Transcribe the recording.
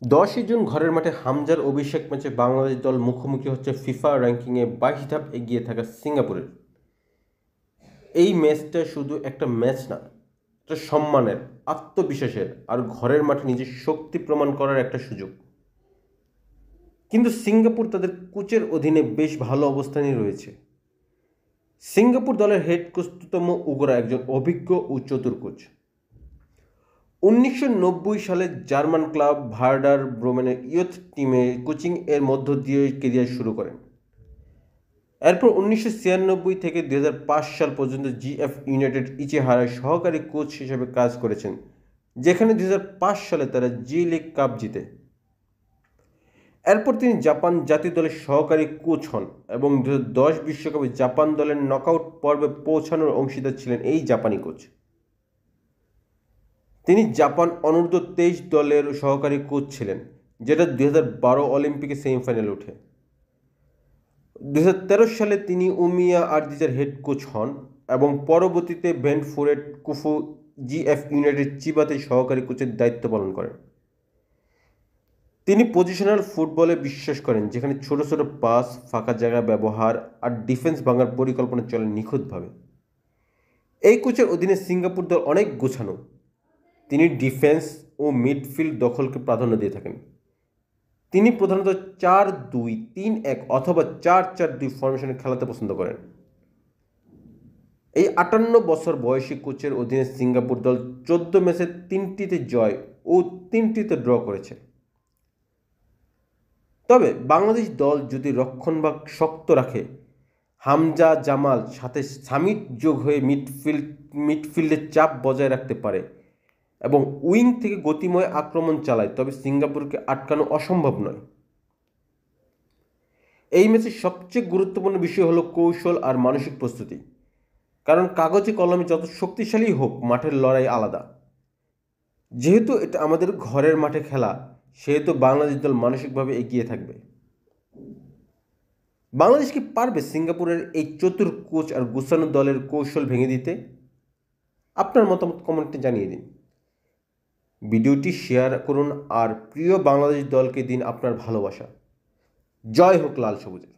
10ই June ঘরের মাঠে হামজার অভিষেক ম্যাচে বাংলাদেশ দল মুখোমুখি হচ্ছে ফিফা র্যাঙ্কিংয়ে 22 ধাপ এগিয়ে থাকা সিঙ্গাপুরের। এই ম্যাচটা শুধু একটা ম্যাচ না, এটা সম্মানের, আত্মবিশ্বাসের আর ঘরের মাঠে নিজের শক্তি প্রমাণ করার একটা সুযোগ। কিন্তু সিঙ্গাপুর তাদের কোচের অধীনে বেশ ভালো অবস্থানেই রয়েছে। সিঙ্গাপুর দলের হেড কোচ তুতোমো উগোরা একজন অভিজ্ঞ ও চতুর কোচ। 1990 সালে জার্মান ক্লাব ভার্ডার ব্রেমেনের ইয়ুথ টিমে কোচিং এর মধ্য দিয়ে কেরিয়ার শুরু করেন। এরপর 1996 থেকে 2005 সাল পর্যন্ত জিএফ ইউনাইটেড ইচিহারায় সহকারী কোচ হিসেবে কাজ করেছেন, যেখানে 2005 সালে তারা জি লিগ কাপ জিতে। এরপর তিনি জাপান জাতীয় দলের সহকারী কোচ হন এবং 2010 বিশ্বকাপে জাপান দলের নকআউট পর্বে পৌঁছানোর অংশীদার ছিলেন এই জাপানি কোচ। তিনি জাপান অনূর্ধ্ব-23 দলের সহকারী কোচ ছিলেন, যেটা 2012 অলিম্পিকে সেমিফাইনালে ওঠে। 2013 সালে তিনি ওমিয়া আর্দিজার হেড কোচ হন এবং পরবর্তীতে ভেন্টফোরেট কুফু জিএফ ইউনাইটেড চিবাতে সহকারী কোচের দায়িত্ব পালন করেন। তিনি পজিশনাল ফুটবলে বিশ্বাস করেন, যেখানে ছোট ছোট পাস, ফাঁকা জায়গা ব্যবহার আর ডিফেন্স ভাঙার পরিকল্পনা চলে নিখুঁতভাবে। এই কোচের অধীনে সিঙ্গাপুর দল অনেক গোছানো। তিনি ডিফেন্স ও মিডফিল্ড দখলকে প্রাধান্য দিয়ে থাকেন। তিনি প্রধানত 4-2-3-1 অথবা 4-4-2 ফরমেশনে খেলাতে পছন্দ করেন। এই 58 বছর বয়সী কোচের অধীনে সিঙ্গাপুর দল 14 ম্যাচে 3টিতে জয় ও 3টিতে ড্র করেছে। তবে বাংলাদেশ দল যদি রক্ষণভাগ শক্ত রাখে, হামজা জামাল সাথে সামিট যোগ হয়ে মিডফিল্ডে চাপ বজায় রাখতে পারে এবং উইং থেকে গতিময় আক্রমণ চালায়, তবে সিঙ্গাপুরকে আটকানো অসম্ভব নয়। এই ম্যাচের সবচেয়ে গুরুত্বপূর্ণ বিষয় হলো কৌশল আর মানসিক প্রস্তুতি, কারণ কাগজে কলমে যত শক্তিশালী হোক, মাঠের লড়াই আলাদা। যেহেতু এটা আমাদের ঘরের মাঠে খেলা, সেহেতু বাংলাদেশ দল মানসিকভাবে এগিয়ে থাকবে। বাংলাদেশ কি পারবে সিঙ্গাপুরের এই চতুর কোচ আর গুছানো দলের কৌশল ভেঙে দিতে? আপনার মতামত কমেন্টে জানিয়ে দিন। ভিডিওটি শেয়ার করুন আর প্রিয় বাংলাদেশ দলকে দিন আপনার ভালোবাসা। জয় হোক লাল সবুজের।